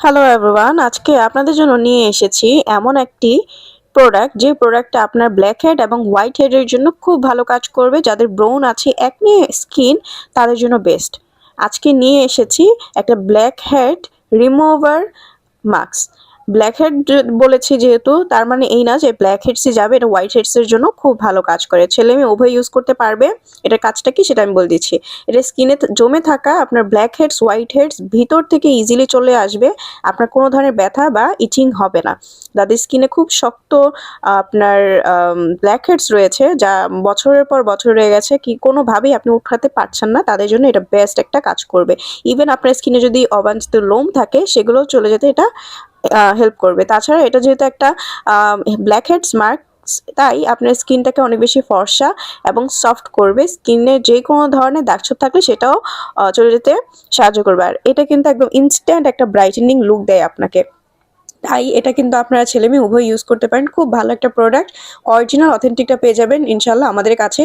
Hello everyone, আজকে আপনাদের জন্য নিয়ে এসেছি এমন একটি প্রোডাক্ট যে প্রোডাক্টটা আপনার ব্ল্যাক হেড এবং হোয়াইট হেডের জন্য খুব ভালো কাজ করবে। যাদের ব্রোন আছে, একনি স্কিন, তাদের জন্য বেস্ট। আজকে নিয়ে এসেছি একটা black head remover mask. Black head বলেছি যেহেতু, তার মানে এই না যে ব্ল্যাক হেডসই যাবে, এটা হোয়াইট হেডসের জন্য খুব ভালো কাজ করে। ছেলে মেয়ে উভয় ইউজ করতে পারবে। এটার কাজটা কি সেটা আমি বলে দিচ্ছি। এটা স্কিনে জমে থাকা আপনার ব্ল্যাক হেডস হোয়াইট হেডস ভিতর থেকে ইজিলি চলে আসবে। আপনার কোনো ধরনের ব্যথা বা ইচিং হবে না। যাদের স্কিনে খুব শক্ত আপনার ব্ল্যাক হেডস রয়েছে, যা বছরের পর বছর রয়ে গেছে, কি কোনোভাবেই আপনি উঠাতে পারছেন না, তাদের জন্য এটা বেস্ট একটা কাজ করবে। ইভেন আপনার স্কিনে যদি অবাঞ্ছিত লোম থাকে সেগুলোও চলে যেতে এটা হেল্প করবে। তাছাড়া এটা যেহেতু একটা ব্ল্যাক হেডস মার্ক, তাই আপনার স্কিনটাকে অনেক বেশি ফর্সা এবং সফট করবে। স্কিনে যে কোনো ধরনের দাগছোপ থাকলে সেটাও চলে যেতে সাহায্য করবে। আর এটা কিন্তু একদম ইনস্ট্যান্ট একটা ব্রাইটেনিং লুক দেয় আপনাকে। তাই এটা কিন্তু আপনারা ছেলে মেয়ে উভয় ইউজ করতে পারেন। খুব ভালো একটা প্রোডাক্ট, অরিজিনাল অথেন্টিকটা পেয়ে যাবেন ইনশাল্লাহ আমাদের কাছে।